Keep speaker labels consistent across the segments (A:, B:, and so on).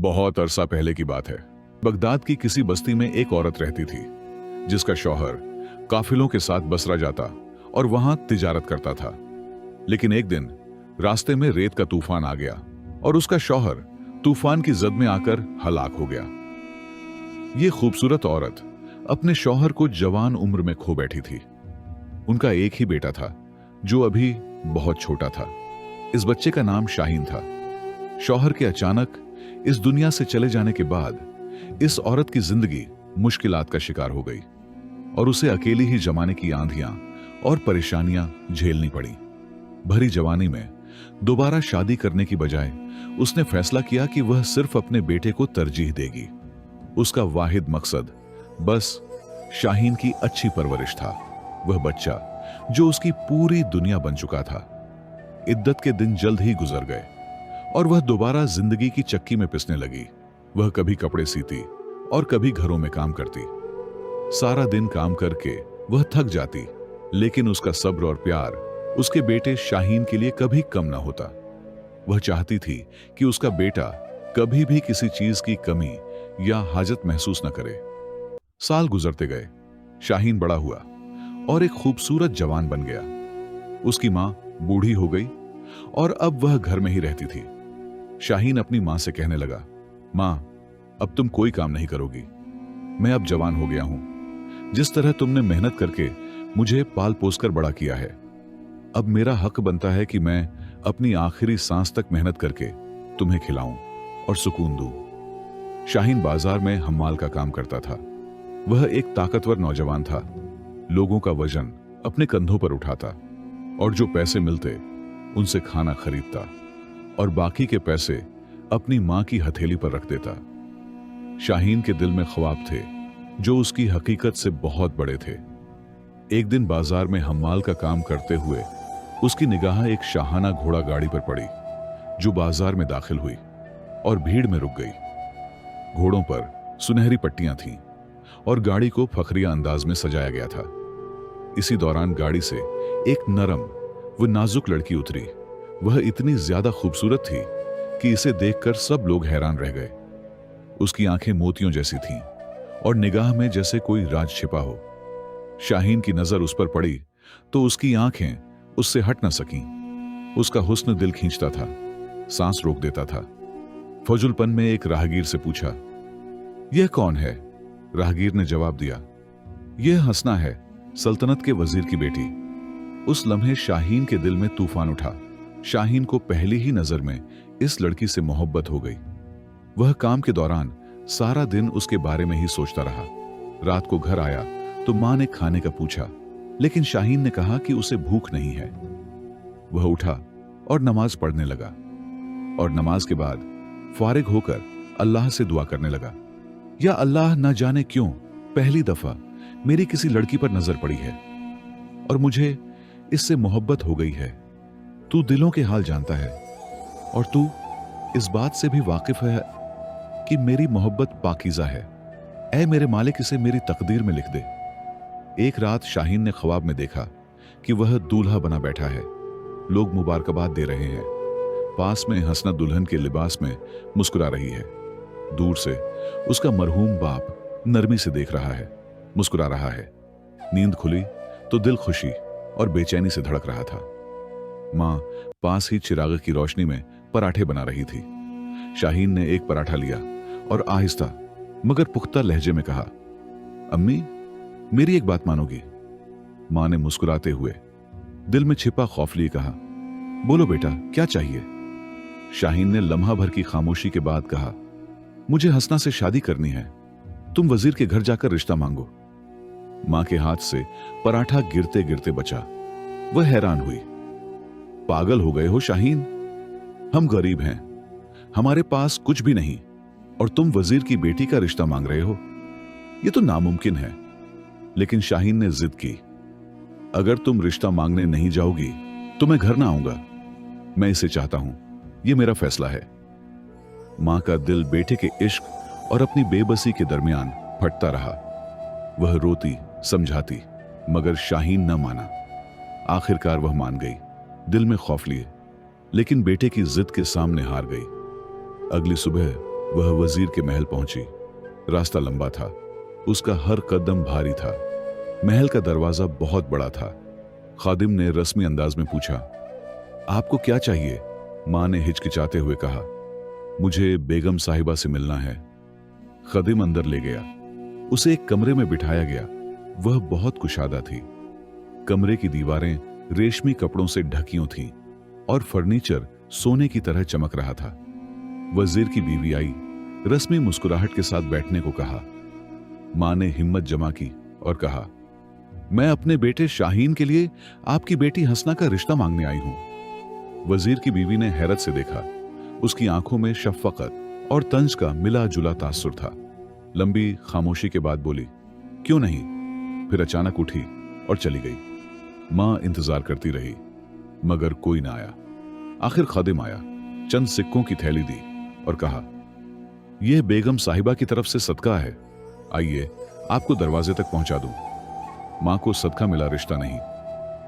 A: बहुत अरसा पहले की बात है। बगदाद की किसी बस्ती में एक औरत रहती थी जिसका शौहर काफिलों के साथ बसरा जाता और वहां तिजारत करता था। लेकिन एक दिन रास्ते में रेत का तूफान आ गया और उसका शौहर तूफान की जद में आकर हलाक हो गया। ये खूबसूरत औरत अपने शौहर को जवान उम्र में खो बैठी थी। उनका एक ही बेटा था जो अभी बहुत छोटा था। इस बच्चे का नाम शाहीन था। शौहर के अचानक इस दुनिया से चले जाने के बाद इस औरत की जिंदगी मुश्किलात का शिकार हो गई और उसे अकेली ही जमाने की आंधियां और परेशानियां झेलनी पड़ी। भरी जवानी में दोबारा शादी करने की बजाय उसने फैसला किया कि वह सिर्फ अपने बेटे को तरजीह देगी। उसका वाहिद मकसद बस शाहीन की अच्छी परवरिश था। वह बच्चा जो उसकी पूरी दुनिया बन चुका था। इद्दत के दिन जल्द ही गुजर गए और वह दोबारा जिंदगी की चक्की में पिसने लगी। वह कभी कपड़े सीती और कभी घरों में काम करती। सारा दिन काम करके वह थक जाती, लेकिन उसका सब्र और प्यार उसके बेटे शाहीन के लिए कभी कम ना होता। वह चाहती थी कि उसका बेटा कभी भी किसी चीज की कमी या हाजत महसूस न करे। साल गुजरते गए, शाहीन बड़ा हुआ और एक खूबसूरत जवान बन गया। उसकी मां बूढ़ी हो गई और अब वह घर में ही रहती थी। शाहीन अपनी मां से कहने लगा, मां, अब तुम कोई काम नहीं करोगी। मैं अब जवान हो गया हूं। जिस तरह तुमने मेहनत करके मुझे पाल पोस कर बड़ा किया है, अब मेरा हक बनता है कि मैं अपनी आखिरी सांस तक मेहनत करके तुम्हें खिलाऊं और सुकून दूं। शाहीन बाजार में हम्माल का काम करता था। वह एक ताकतवर नौजवान था। लोगों का वजन अपने कंधों पर उठाता और जो पैसे मिलते उनसे खाना खरीदता और बाकी के पैसे अपनी मां की हथेली पर रख देता। शाहीन के दिल में ख्वाब थे जो उसकी हकीकत से बहुत बड़े थे। एक दिन बाजार में हम्माल का काम करते हुए उसकी निगाह एक शाहाना घोड़ा गाड़ी पर पड़ी जो बाजार में दाखिल हुई और भीड़ में रुक गई। घोड़ों पर सुनहरी पट्टियां थीं और गाड़ी को फखरिया अंदाज में सजाया गया था। इसी दौरान गाड़ी से एक नरम व नाजुक लड़की उतरी। वह इतनी ज्यादा खूबसूरत थी कि इसे देखकर सब लोग हैरान रह गए। उसकी आंखें मोतियों जैसी थीं और निगाह में जैसे कोई राज छिपा हो। शाहीन की नजर उस पर पड़ी तो उसकी आंखें उससे हट न सकीं। उसका हुस्न दिल खींचता था, सांस रोक देता था। फजुलपन में एक राहगीर से पूछा, यह कौन है? राहगीर ने जवाब दिया, यह हसना है, सल्तनत के वजीर की बेटी। उस लम्हे शाहीन के दिल में तूफान उठा। शाहीन को पहली ही नजर में इस लड़की से मोहब्बत हो गई। वह काम के दौरान सारा दिन उसके बारे में ही सोचता रहा। रात को घर आया तो मां ने खाने का पूछा, लेकिन शाहीन ने कहा कि उसे भूख नहीं है। वह उठा और नमाज पढ़ने लगा और नमाज के बाद फारिग होकर अल्लाह से दुआ करने लगा, या अल्लाह न जाने क्यों पहली दफा मेरी किसी लड़की पर नजर पड़ी है और मुझे इससे मोहब्बत हो गई है। तू दिलों के हाल जानता है और तू इस बात से भी वाकिफ है कि मेरी मोहब्बत पाकीज़ा है। ऐ मेरे मालिक, इसे मेरी तकदीर में लिख दे। एक रात शाहीन ने ख्वाब में देखा कि वह दूल्हा बना बैठा है। लोग मुबारकबाद दे रहे हैं। पास में हसना दुल्हन के लिबास में मुस्कुरा रही है। दूर से उसका मरहूम बाप नरमी से देख रहा है, मुस्कुरा रहा है। नींद खुली तो दिल खुशी और बेचैनी से धड़क रहा था। मां पास ही चिराग की रोशनी में पराठे बना रही थी। शाहीन ने एक पराठा लिया और आहिस्ता मगर पुख्ता लहजे में कहा, अम्मी, मेरी एक बात मानोगी? मां ने मुस्कुराते हुए दिल में छिपा खौफ लिए कहा, बोलो बेटा, क्या चाहिए? शाहीन ने लम्हा भर की खामोशी के बाद कहा, मुझे हसना से शादी करनी है। तुम वजीर के घर जाकर रिश्ता मांगो। मां के हाथ से पराठा गिरते गिरते बचा। वह हैरान हुई। पागल हो गए हो शाहीन? हम गरीब हैं, हमारे पास कुछ भी नहीं, और तुम वजीर की बेटी का रिश्ता मांग रहे हो? यह तो नामुमकिन है। लेकिन शाहीन ने जिद की, अगर तुम रिश्ता मांगने नहीं जाओगी तो मैं घर ना आऊंगा। मैं इसे चाहता हूं, यह मेरा फैसला है। मां का दिल बेटे के इश्क और अपनी बेबसी के दरमियान फटता रहा। वह रोती समझाती, मगर शाहीन न माना। आखिरकार वह मान गई, दिल में खौफ लिए, लेकिन बेटे की जिद के सामने हार गई। अगली सुबह वह वजीर के महल पहुंची। रास्ता लंबा था, उसका हर कदम भारी था। महल का दरवाजा बहुत बड़ा था। खादिम ने रस्मी अंदाज में पूछा, आपको क्या चाहिए? मां ने हिचकिचाते हुए कहा, मुझे बेगम साहिबा से मिलना है। खादिम अंदर ले गया। उसे एक कमरे में बिठाया गया। वह बहुत कुशादा थी। कमरे की दीवारें रेशमी कपड़ों से ढकियों थीं और फर्नीचर सोने की तरह चमक रहा था। वजीर की बीवी आई, रस्मी मुस्कुराहट के साथ बैठने को कहा। मां ने हिम्मत जमा की और कहा, मैं अपने बेटे शाहीन के लिए आपकी बेटी हसना का रिश्ता मांगने आई हूं। वजीर की बीवी ने हैरत से देखा। उसकी आंखों में शफकत और तंज का मिला जुला तासुर था। लंबी खामोशी के बाद बोली, क्यों नहीं? फिर अचानक उठी और चली गई। मां इंतजार करती रही, मगर कोई ना आया। आखिर खादिम आया, चंद सिक्कों की थैली दी और कहा, यह बेगम साहिबा की तरफ से सदका है, आइए आपको दरवाजे तक पहुंचा दूं। मां को सदका मिला, रिश्ता नहीं।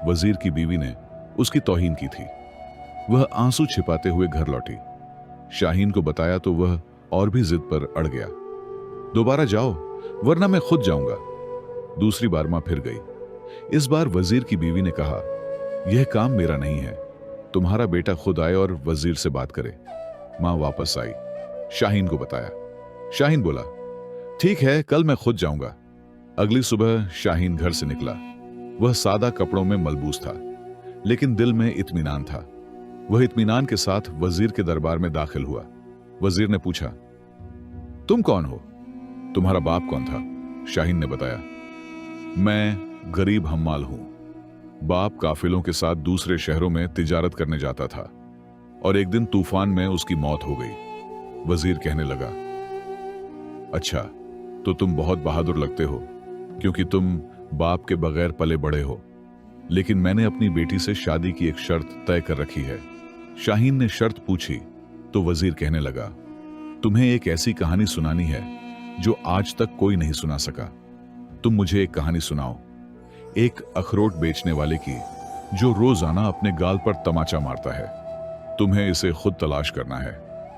A: वजीर की बीवी ने उसकी तौहीन की थी। वह आंसू छिपाते हुए घर लौटी। शाहीन को बताया तो वह और भी जिद पर अड़ गया। दोबारा जाओ, वरना मैं खुद जाऊंगा। दूसरी बार मां फिर गई। इस बार वजीर की बीवी ने कहा, यह काम मेरा नहीं है, तुम्हारा बेटा खुद आए और वजीर से बात करे। मां वापस आई, शाहीन को बताया। शाहीन बोला, ठीक है, कल मैं खुद जाऊंगा। अगली सुबह शाहीन घर से निकला। वह सादा कपड़ों में मलबूस था, लेकिन दिल में इत्मीनान था। वह इत्मीनान के साथ वजीर के दरबार में दाखिल हुआ। वजीर ने पूछा, तुम कौन हो? तुम्हारा बाप कौन था? शाहीन ने बताया, मैं गरीब हम्माल हूं। बाप काफिलों के साथ दूसरे शहरों में तिजारत करने जाता था और एक दिन तूफान में उसकी मौत हो गई। वजीर कहने लगा, अच्छा, तो तुम बहुत बहादुर लगते हो, क्योंकि तुम बाप के बगैर पले बड़े हो। लेकिन मैंने अपनी बेटी से शादी की एक शर्त तय कर रखी है। शाहीन ने शर्त पूछी तो वजीर कहने लगा, तुम्हें एक ऐसी कहानी सुनानी है जो आज तक कोई नहीं सुना सका। तुम मुझे एक कहानी सुनाओ, एक अखरोट बेचने वाले की, जो रोजाना अपने गाल पर तमाचा मारता है। तुम्हें इसे खुद तलाश करना है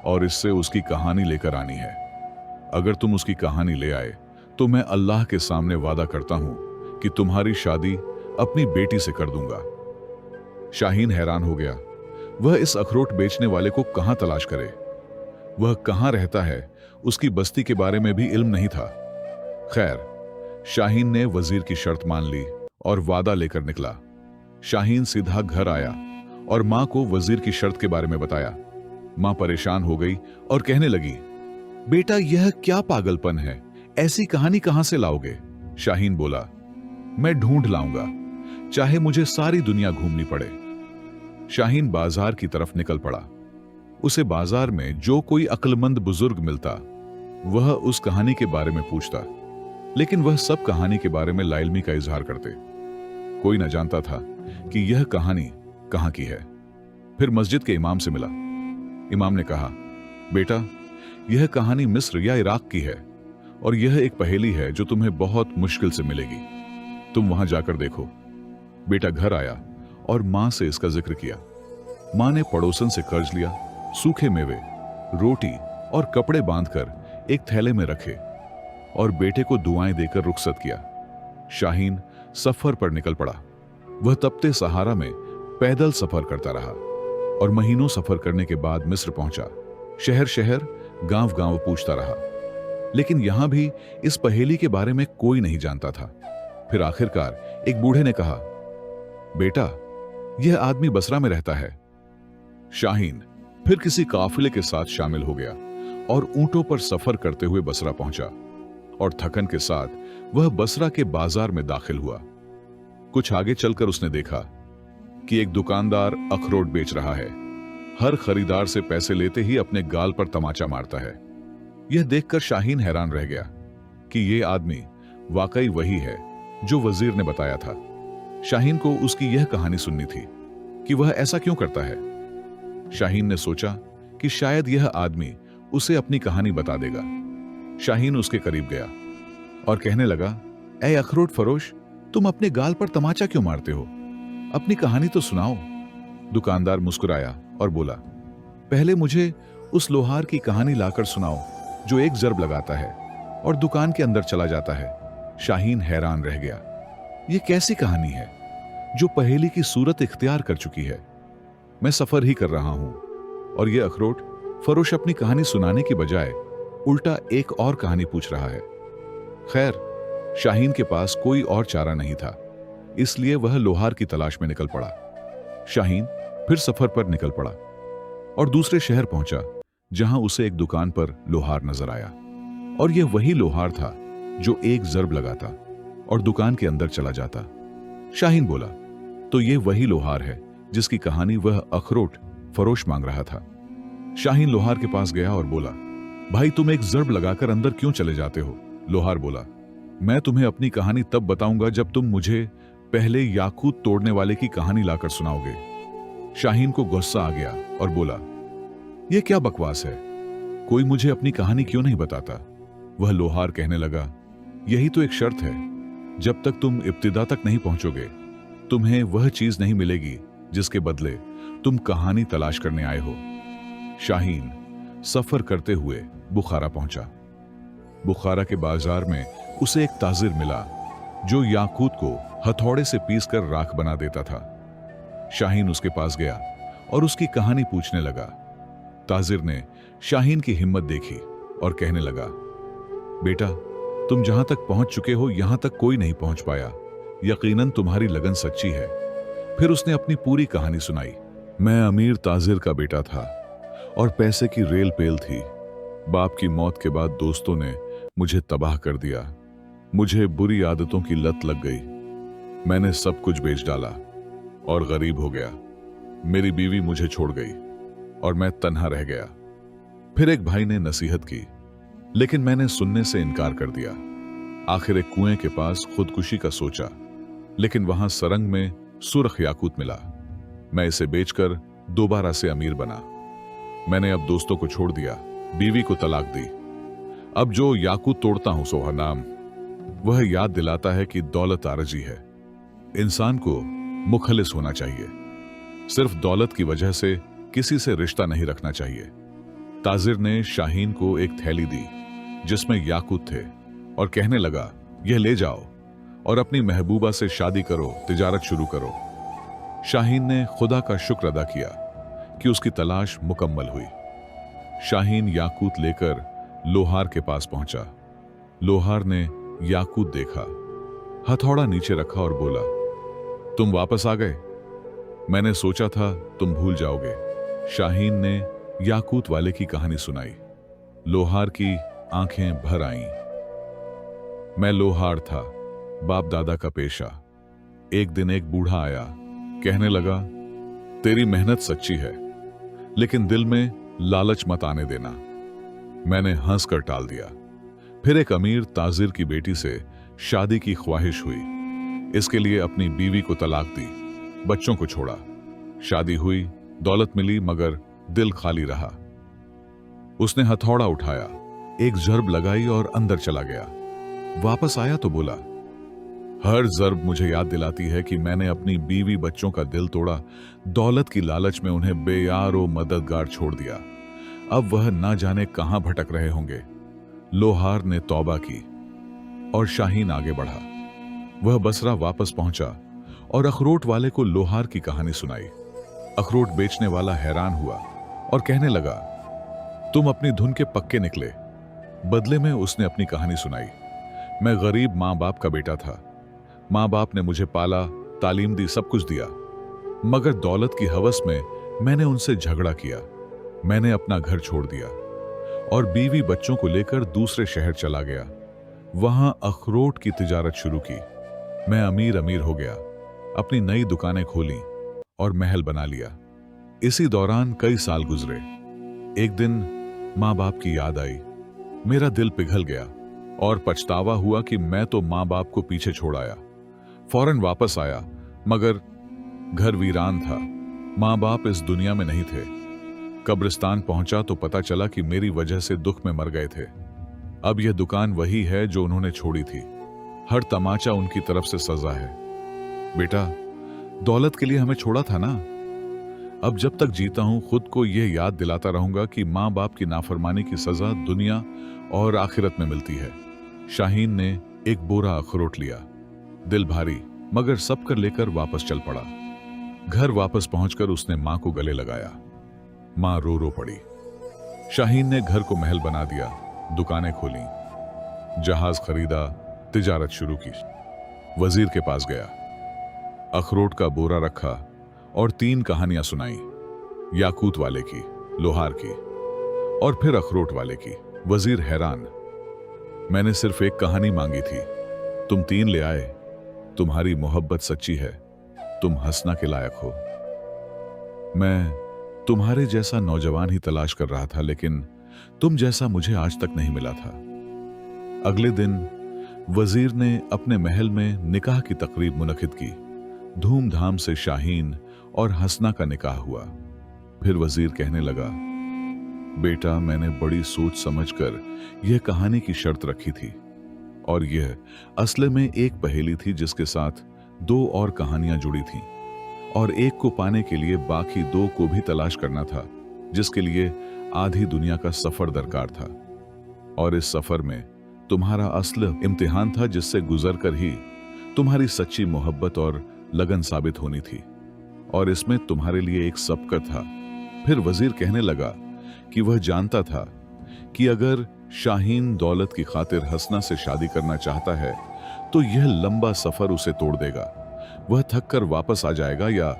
A: और इससे उसकी कहानी लेकर आनी है। अगर तुम उसकी कहानी ले आए तो मैं अल्लाह के सामने वादा करता हूं कि तुम्हारी शादी अपनी बेटी से कर दूंगा। शाहीन हैरान हो गया। वह इस अखरोट बेचने वाले को कहां तलाश करे? वह कहां रहता है, उसकी बस्ती के बारे में भी इल्म नहीं था। खैर, शाहीन ने वजीर की शर्त मान ली और वादा लेकर निकला। शाहीन सीधा घर आया और मां को वजीर की शर्त के बारे में बताया। मां परेशान हो गई और कहने लगी, बेटा, यह क्या पागलपन है? ऐसी कहानी कहां से लाओगे? शाहीन बोला, मैं ढूंढ लाऊंगा, चाहे मुझे सारी दुनिया घूमनी पड़े। शाहीन बाजार की तरफ निकल पड़ा। उसे बाजार में जो कोई अक्लमंद बुजुर्ग मिलता, वह उस कहानी के बारे में पूछता, लेकिन वह सब कहानी के बारे में लाइल्मी का इजहार करते। कोई न जानता था कि यह कहानी कहां की है। फिर मस्जिद के इमाम से मिला। इमाम ने कहा, बेटा, यह कहानी मिस्र या इराक की है और यह एक पहेली है जो तुम्हें बहुत मुश्किल से मिलेगी। तुम वहां जाकर देखो। बेटा घर आया और मां से इसका जिक्र किया। मां ने पड़ोसन से कर्ज लिया, सूखे मेवे, रोटी और कपड़े बांधकर एक थैले में रखे और बेटे को दुआएं देकर रुखसत किया। शाहीन सफर पर निकल पड़ा। वह तपते सहारा में पैदल सफर करता रहा और महीनों सफर करने के बाद मिस्र पहुंचा। शहर शहर, गांव गांव पूछता रहा, लेकिन यहां भी इस पहेली के बारे में कोई नहीं जानता था। फिर आखिरकार एक बूढ़े ने कहा, बेटा, यह आदमी बसरा में रहता है। शाहीन फिर किसी काफिले के साथ शामिल हो गया और ऊंटों पर सफर करते हुए बसरा पहुंचा और थकन के साथ वह बसरा के बाजार में दाखिल हुआ। कुछ आगे चलकर उसने देखा कि एक दुकानदार अखरोट बेच रहा है। हर खरीदार से पैसे लेते ही अपने गाल पर तमाचा मारता है। यह देखकर शाहीन हैरान रह गया कि यह आदमी वाकई वही है जो वजीर ने बताया था। शाहीन को उसकी यह कहानी सुननी थी कि वह ऐसा क्यों करता है। शाहीन ने सोचा कि शायद यह आदमी उसे अपनी कहानी बता देगा। शाहीन उसके करीब गया और कहने लगा, ऐ अखरोट फरोश, तुम अपने गाल पर तमाचा क्यों मारते हो? अपनी कहानी तो सुनाओ। दुकानदार मुस्कुराया और बोला, पहले मुझे उस लोहार की कहानी लाकर सुनाओ जो एक ज़रब लगाता है और दुकान के अंदर चला जाता है। शाहीन हैरान रह गया। ये कैसी कहानी है जो पहेली की सूरत इख्तियार कर चुकी है? मैं सफर ही कर रहा हूं और ये अखरोट फरोश अपनी कहानी सुनाने की बजाय उल्टा एक और कहानी पूछ रहा है। खैर, शाहीन के पास कोई और चारा नहीं था, इसलिए वह लोहार की तलाश में निकल पड़ा। शाहीन फिर सफर पर निकल पड़ा और दूसरे शहर पहुंचा, जहां उसे एक दुकान पर लोहार नजर आया। और यह वही लोहार था जो एक ज़रब लगाता और दुकान के अंदर चला जाता। शाहीन बोला, तो ये वही लोहार है जिसकी कहानी वह अखरोट फरोश मांग रहा था। शाहीन लोहार के पास गया और बोला, भाई तुम एक ज़रब लगाकर अंदर क्यों चले जाते हो? लोहार बोला, मैं तुम्हें अपनी कहानी तब बताऊंगा जब तुम मुझे पहले याकूत तोड़ने वाले की कहानी लाकर सुनाओगे। शाहीन को गुस्सा आ गया और बोला, यह क्या बकवास है? कोई मुझे अपनी कहानी क्यों नहीं बताता? वह लोहार कहने लगा, यही तो एक शर्त है, जब तक तुम इब्तिदा तक नहीं पहुंचोगे तुम्हें वह चीज नहीं मिलेगी जिसके बदले तुम कहानी तलाश करने आए हो। शाहीन सफर करते हुए बुखारा पहुंचा। बुखारा के बाजार में उसे एक ताजिर मिला जो याकूत को हथौड़े से पीसकर राख बना देता था। शाहीन उसके पास गया और उसकी कहानी पूछने लगा। ताजिर ने शाहीन की हिम्मत देखी और कहने लगा, बेटा तुम जहां तक पहुंच चुके हो यहां तक कोई नहीं पहुंच पाया, यकीनन तुम्हारी लगन सच्ची है। फिर उसने अपनी पूरी कहानी सुनाई। मैं अमीर ताजिर का बेटा था और पैसे की रेल पेल थी। बाप की मौत के बाद दोस्तों ने मुझे तबाह कर दिया। मुझे बुरी आदतों की लत लग गई। मैंने सब कुछ बेच डाला और गरीब हो गया। मेरी बीवी मुझे छोड़ गई और मैं तन्हा रह गया। फिर एक भाई ने नसीहत की, लेकिन मैंने सुनने से इनकार कर दिया। आखिर एक कुएं के पास खुदकुशी का सोचा, लेकिन वहां सरंग में सुर्ख याकूत मिला। मैं इसे बेचकर दोबारा से अमीर बना। मैंने अब दोस्तों को छोड़ दिया, बीवी को तलाक दी। अब जो याकूत तोड़ता हूं सोहा नाम, वह याद दिलाता है कि दौलत आरजी है। इंसान को मुखलिस होना चाहिए। सिर्फ दौलत की वजह से किसी से रिश्ता नहीं रखना चाहिए। ताजिर ने शाहीन को एक थैली दी जिसमें याकूत थे और कहने लगा, यह ले जाओ और अपनी महबूबा से शादी करो, तिजारत शुरू करो। शाहीन ने खुदा का शुक्र अदा किया कि उसकी तलाश मुकम्मल हुई। शाहीन याकूत लेकर लोहार के पास पहुंचा। लोहार ने याकूत देखा, हथौड़ा नीचे रखा और बोला, तुम वापस आ गए? मैंने सोचा था तुम भूल जाओगे। शाहीन ने याकूत वाले की कहानी सुनाई। लोहार की आंखें भर आईं। मैं लोहार था, बाप दादा का पेशा। एक दिन एक बूढ़ा आया, कहने लगा, तेरी मेहनत सच्ची है, लेकिन दिल में लालच मत आने देना। मैंने हंसकर टाल दिया। फिर एक अमीर ताजिर की बेटी से शादी की ख्वाहिश हुई। इसके लिए अपनी बीवी को तलाक दी, बच्चों को छोड़ा। शादी हुई, दौलत मिली, मगर दिल खाली रहा। उसने हथौड़ा उठाया, एक ज़रब लगाई और अंदर चला गया। वापस आया तो बोला, हर ज़रब मुझे याद दिलाती है कि मैंने अपनी बीवी बच्चों का दिल तोड़ा, दौलत की लालच में उन्हें बेयार और मददगार छोड़ दिया। अब वह ना जाने कहां भटक रहे होंगे। लोहार ने तौबा की और शाहीन आगे बढ़ा। वह बसरा वापस पहुंचा और अखरोट वाले को लोहार की कहानी सुनाई। अखरोट बेचने वाला हैरान हुआ और कहने लगा, तुम अपनी धुन के पक्के निकले। बदले में उसने अपनी कहानी सुनाई। मैं गरीब माँ बाप का बेटा था। माँ बाप ने मुझे पाला, तालीम दी, सब कुछ दिया, मगर दौलत की हवस में मैंने उनसे झगड़ा किया। मैंने अपना घर छोड़ दिया और बीवी बच्चों को लेकर दूसरे शहर चला गया। वहां अखरोट की तिजारत शुरू की। मैं अमीर हो गया, अपनी नई दुकानें खोली और महल बना लिया। इसी दौरान कई साल गुजरे। एक दिन माँ बाप की याद आई। मेरा दिल पिघल गया और पछतावा हुआ कि मैं तो माँ बाप को पीछे छोड़ आया। फौरन वापस आया, मगर घर वीरान था। माँ बाप इस दुनिया में नहीं थे। कब्रिस्तान पहुंचा तो पता चला कि मेरी वजह से दुख में मर गए थे। अब यह दुकान वही है जो उन्होंने छोड़ी थी। हर तमाचा उनकी तरफ से सजा है। बेटा, दौलत के लिए हमें छोड़ा था ना। अब जब तक जीता हूं खुद को यह याद दिलाता रहूंगा कि माँ बाप की नाफरमानी की सजा दुनिया और आखिरत में मिलती है। शाहीन ने एक बोरा अखरोट लिया, दिल भारी मगर सब कर लेकर वापस चल पड़ा। घर वापस पहुंचकर उसने मां को गले लगाया। मां रो रो पड़ी। शाहीन ने घर को महल बना दिया, दुकानें खोली, जहाज खरीदा, तिजारत शुरू की। वजीर के पास गया, अखरोट का बोरा रखा और 3 कहानियां सुनाई, याकूत वाले की, लोहार की और फिर अखरोट वाले की। वजीर हैरान, मैंने सिर्फ एक कहानी मांगी थी, तुम 3 ले आए। तुम्हारी मोहब्बत सच्ची है, तुम हंसना के लायक हो। मैं तुम्हारे जैसा नौजवान ही तलाश कर रहा था, लेकिन तुम जैसा मुझे आज तक नहीं मिला था। अगले दिन वजीर ने अपने महल में निकाह की तकरीब मुनक्किद की। धूमधाम से शाहीन और हसना का निकाह हुआ। फिर वजीर कहने लगा, बेटा, मैंने बड़ी सोच समझकर यह कहानी की शर्त रखी थी, और यह असल में एक पहेली थी जिसके साथ 2 और कहानियां जुड़ी थीं, और एक को पाने के लिए बाकी 2 को भी तलाश करना था, जिसके लिए आधी दुनिया का सफर दरकार था। और इस सफर में तुम्हारा असल इम्तिहान था, जिससे गुजरकर ही तुम्हारी सच्ची मोहब्बत और लगन साबित होनी थी, और इसमें तुम्हारे लिए एक सबक था। फिर वजीर कहने लगा कि वह जानता था कि अगर शाहीन दौलत की खातिर हसना से शादी करना चाहता है तो यह लंबा सफर उसे तोड़ देगा। वह थक कर वापस आ जाएगा या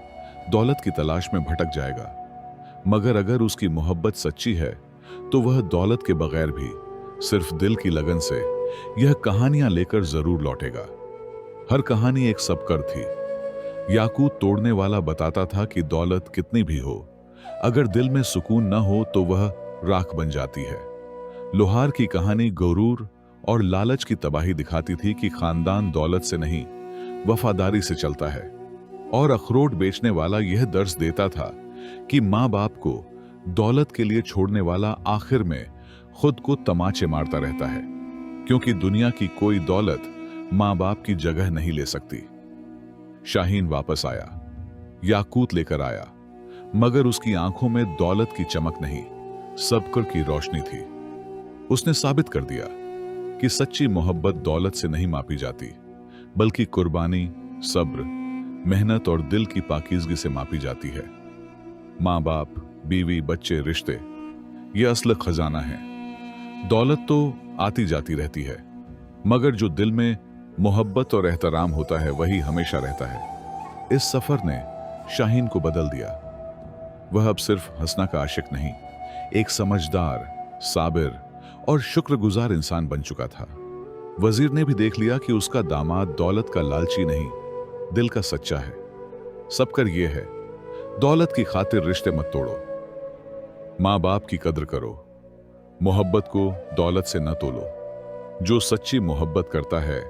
A: दौलत की तलाश में भटक जाएगा। मगर अगर उसकी मोहब्बत सच्ची है तो वह दौलत के बगैर भी सिर्फ दिल की लगन से यह कहानियां लेकर जरूर लौटेगा। हर कहानी एक सबकर थी। याकूत तोड़ने वाला बताता था कि दौलत कितनी भी हो, अगर दिल में सुकून न हो तो वह राख बन जाती है। लोहार की कहानी गुरूर और लालच की तबाही दिखाती थी कि खानदान दौलत से नहीं, वफादारी से चलता है। और अखरोट बेचने वाला यह दर्स देता था कि माँ बाप को दौलत के लिए छोड़ने वाला आखिर में खुद को तमाचे मारता रहता है, क्योंकि दुनिया की कोई दौलत माँ बाप की जगह नहीं ले सकती। शाहीन वापस आया, याकूत लेकर आया, मगर उसकी आंखों में दौलत की चमक नहीं, सब्र की रोशनी थी। उसने साबित कर दिया कि सच्ची मोहब्बत दौलत से नहीं मापी जाती, बल्कि कुर्बानी, सब्र, मेहनत और दिल की पाकीज़गी से मापी जाती है। माँ बाप, बीवी, बच्चे, रिश्ते, ये असल खजाना है। दौलत तो आती जाती रहती है, मगर जो दिल में मोहब्बत और एहतराम होता है वही हमेशा रहता है। इस सफर ने शाहीन को बदल दिया। वह अब सिर्फ हंसना का आशिक नहीं, एक समझदार, साबिर और शुक्रगुजार इंसान बन चुका था। वजीर ने भी देख लिया कि उसका दामाद दौलत का लालची नहीं, दिल का सच्चा है। सबकर यह है, दौलत की खातिर रिश्ते मत तोड़ो, माँ बाप की कद्र करो, मोहब्बत को दौलत से न तोलो। जो सच्ची मोहब्बत करता है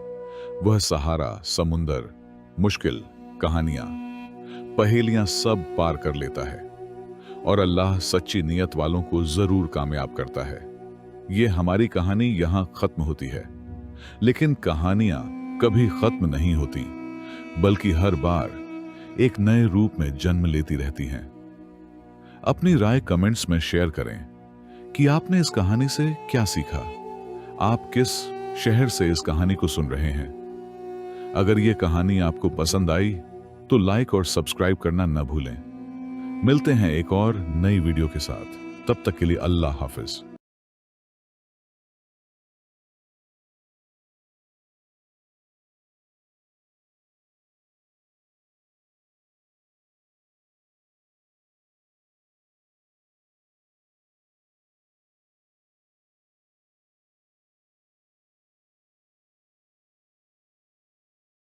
A: वह सहारा, समुंदर, मुश्किल, कहानियां, पहेलियां सब पार कर लेता है, और अल्लाह सच्ची नीयत वालों को जरूर कामयाब करता है। ये हमारी कहानी यहां खत्म होती है, लेकिन कहानियां कभी खत्म नहीं होती, बल्कि हर बार एक नए रूप में जन्म लेती रहती हैं। अपनी राय कमेंट्स में शेयर करें कि आपने इस कहानी से क्या सीखा। आप किस शहर से इस कहानी को सुन रहे हैं? अगर यह कहानी आपको पसंद आई तो लाइक और सब्सक्राइब करना न भूलें। मिलते हैं एक और नई वीडियो के साथ, तब तक के लिए अल्लाह हाफिज।